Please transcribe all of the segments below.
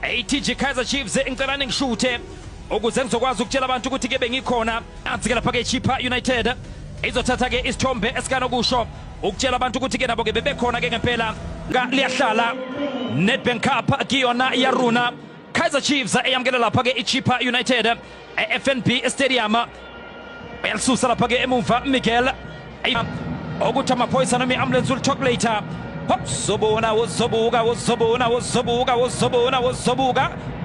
ATG Kaizer Chiefs engicela ngishuthe ukuze ngizokwazi ukutshela abantu ukuthi ke bengikhona nansi ke lapha ke Chippa United izothatha ke isithombe esikanokusho ukutshela abantu ukuthi ke nabo ke bebekhona ke ngempela liyahlala Nedbank Cup kiyona yaruna Kaizer Chiefs eyamkela lapha ke iChippa United FNB Stadium elisusa lapha ke emuva Miguel ukuthi amaphoyisa noma iambulance will talk later. Wozobona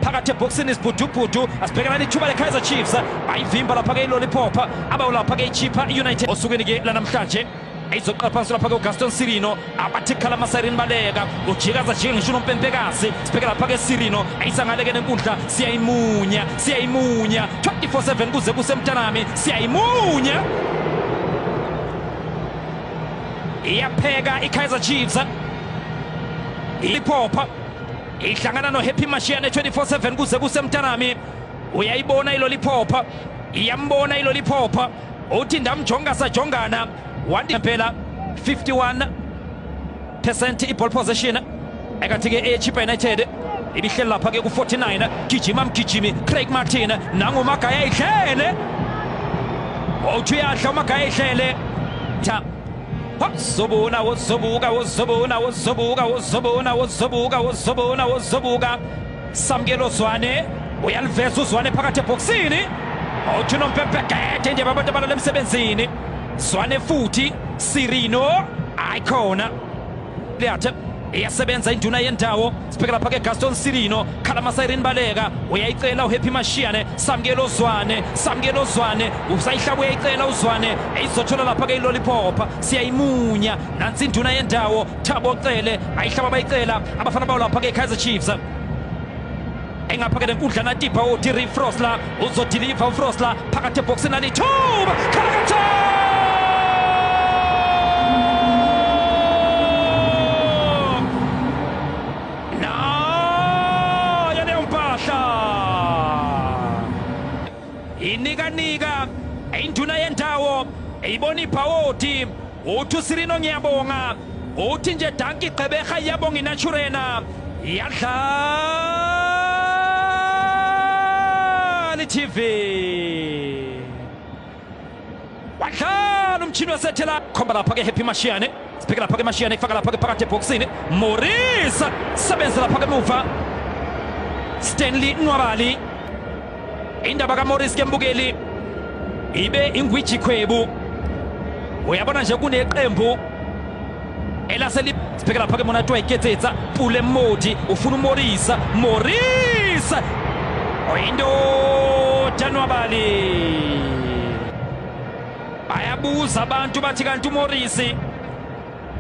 phakathi eboxini isibhudubhudu asibhekana nethuba leKaizer Chiefs ayivimba lapha ke ilollipop abawulapha ke iChippa United osukwini ke lanamhlanje izoqala phansi lapha ke uGaston Sirino abathi khala Masairini Baleka ujikaza jike ngisho uMpempekazi sibheke lapha ke Sirino ayisangaleke nenkundla siyayimunya 24/7 kuze kusemntanami siyayimunya iyapheka iKaizer Chiefs ipopa ihlangana noHappy Mashiyane 24/7 kuze kusemntanami uyayibona ilollipopa iyambona ilollipopa uthi ndamjonga sajongana wandi phela 51% iball possession ekathi ke eChippa United ibihleli lapha ke ku49 gijima mgijimi Craig Martin nangu uMagaya ihlele uthi uyadla uMagaya ihlele wozobuka Samkelo Zwane uyaliveza uZwane phakathi eboxini uthi uNompempekade nje abantu abalala emsebenzini Zwane futhi Sirino ayikhona leyathe iyasebenza induna yendawo sibheka lapha ke Gaston Sirino khala Masairini Baleka uyayicela uHappy Mashiyane Samkelo Zwane usayihlaba uyayicela uZwane ayizothola lapha ke ilollipop siyayimunya nansi induna yendawo Thabo Cele ayihlaba bayicela abafana bawo lapha ke Kaizer Chiefs engapha ke lenkundla naTipa uDiri Frosla uzodeliver uFrosla phakathi eboxini alithuba khala inika induna yendawo eyibona iphawoti uthi Sirino ngiyabonga uthi nje danki Gqeberha iyabonga iNaturena yadlala iTV wadlala umchini wasethela khomba lapha ke Happy Mashiyane sibheke lapha ke Mashiyane kufaka lapha ke phakathi eboxini Morris sebenza lapha ke muva Stanley Nwabali indaba kaMorris ke mbukeli ibe ingwiji khwebu uyabona nje kuneqembu elaseli sibheka lapha ke Monatwa iketsetsa Pule Modi ufuna uMorris oyindoda Nwabali ayabuza abantu bathi kanti uMorris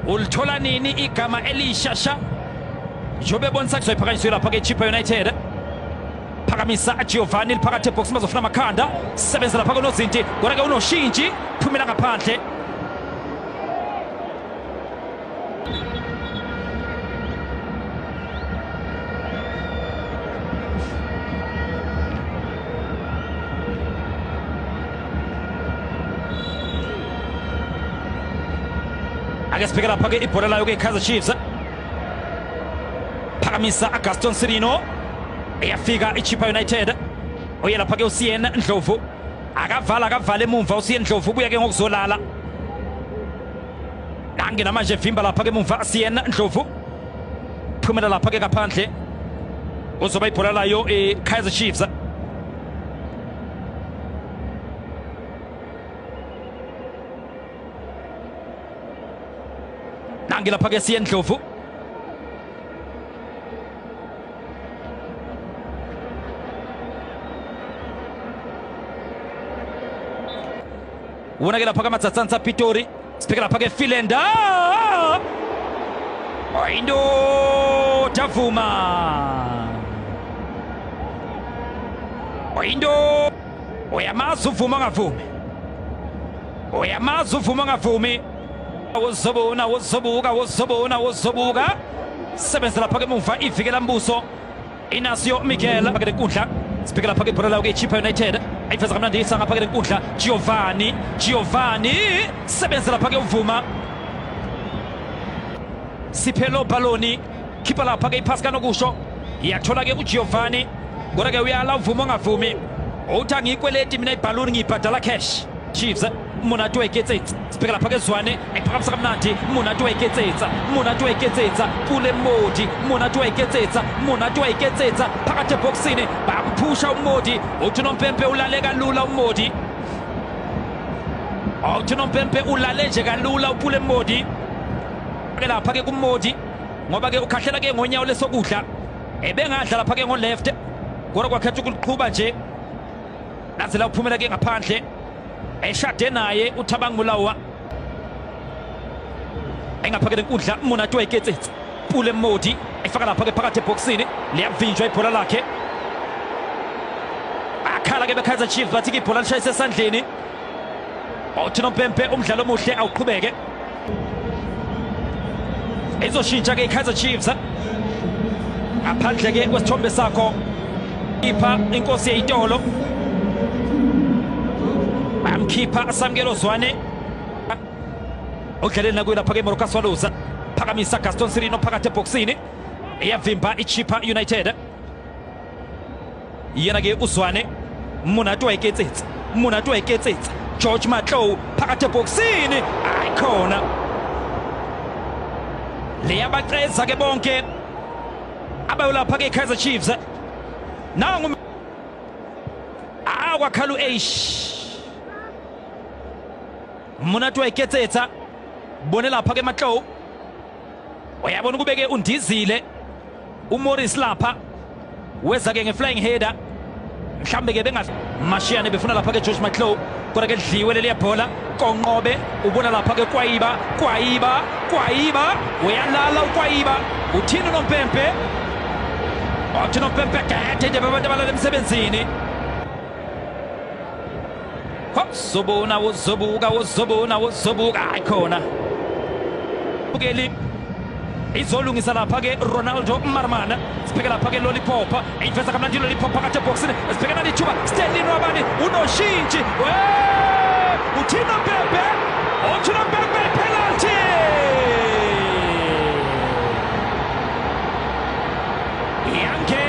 ulithola nini igama elishasha jobe bonisa kuzoyiphakanyiswa lapha ke Chippa United phakamisa Giovanni phakathi ebox bazofuna amakhanda sebenza lapha kunozinti kodwa ke unoshintshi phumela ngaphandle ake sibheke lapha ke ibhola layo ke Kaizer Chiefs phakamisa Gaston Sirino eyafika iChippa United oyelapha ke uCN Ndlovu akavala emumva uCN Ndlovu ubuya ke ngokuzolala nange namanje vimba lapha ke emumva uCN Ndlovu phumela lapha ke ngaphandle uzoba ibhola layo eKaizer Chiefs nange lapha ke uCN Ndlovu unake lapha kaMadzatsanza Pitori sibheke lapha ke Filenda oyindoda uyamazi uvuma ngavumi wozobuka sebenza lapha ke muva ivikela mbuso Inacio Miguel phakathi enkundla sibheke lapha ke ibhola layo ke iChippa United ayifeza kamnandi isanga phakathi enkundla Giovanni sebenza lapha ke uvuma Siphelo Baloni khipha lapha ke iphasi kanokusho iyathola-ke uGiovanni kodwa-ke uyala uvuma ongavumi uthi angiyikweleti mina ibhaluni ngiyibhadala cash. Chiefs Monate wa iketsetsa sibheka lapha ke Zwane ephakamisa kamnandi Monate wa iketsetsa Pule Modi Monate wa iketsetsa phakathi eboxini bamphusha uModi uthi noMpempe ulale kalula uModi uthi noMpempe ulale nje kalula uPule Modi ke lapha ke kuModi ngoba ke ukhahlela ke ngonyawo lesokudla ebengadla lapha ke ngo left kodwa kwakhetha ukuqhuba nje nazela uphumela ke ngaphandle eshade naye uThabang Mulawa engaphakela inkundla Monate wa iketsetsa Pule Modi efaka lapha ke phakathi eboxini liyavinjwa ibhola lakhe akhala ke beKaizer Chiefs bathi ke ibhola lishayise esandleni uthi noMpempe umdlalo omuhle awuqhubeke ezoshintsha ke iKaizer Chiefs ngaphandle ke kwesithombe sakho ipha inkosi yeyitolo bamkhipha Samkelo Zwane udlaleni nakuyo lapha ke Moroka Swallows phakamisa Gaston Sirino phakathi eboxini iyavimba iChippa United yena ke uZwane Monate wa iketsetsa George Matlou phakathi eboxini ayikhona leyabaqeza ke bonke abayolapha ke iKaizer Chiefs nangu kwakhalu Monate wa iketsetsa bone lapha ke Matlou uyabona kubeke undizile uMorris lapha weza ke ngeflying header mhlambe ke bengamashiyane befuna lapha ke George Matlou kodwa ke lidliwe leli bhola konqobe ubona lapha ke Kwayiba uyalala uKwayiba uthini noMpempe uthi noMpempe kade nje abantu abalala emsebenzini Zobuka ayikhona ukeli izolungisa lapha ke Ronaldo Marmana sibheka lapha ke Lollipop ayiveza kamnandi Lollipop phakathi eboxini sibheka nali thuba Stanley Nwabani unoshintshi uthina Pepe penalty yanke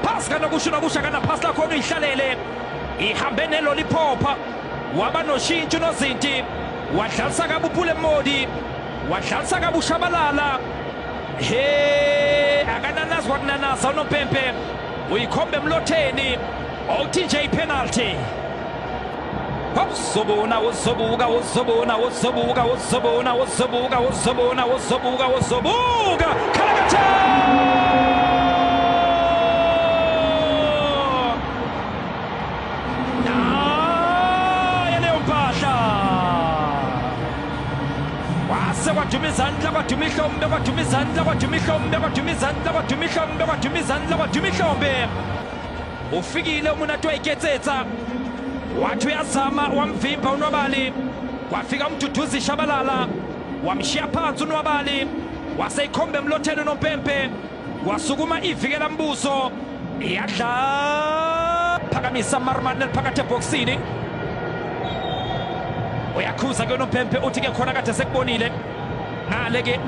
Pascal nokusha kana pass la khona ihlalele ihambe neLollipop waba noshintsho nozinti wadlalisa kabe uPule Modi wadlalisa kabe uShabalala akananazwa kunanasa uNoMpempe uyikhombe emlotheni uthi nje ipenalty wozobuka Kalakatha kwaduma izandla ufikile uMonate wa iketsetsa wathi uyazama wamvimba uNwabali kwafika umduduzi Shabalala wamshiya phansi uNwabali waseyikhombe emlotheni uNoMpempe wasukuma ivikela mbuso iyadla phakamisa Marmana phakathi eboxini uyakhuza ke uNoMpempe uthi ke khona kade sekubonile ngale ke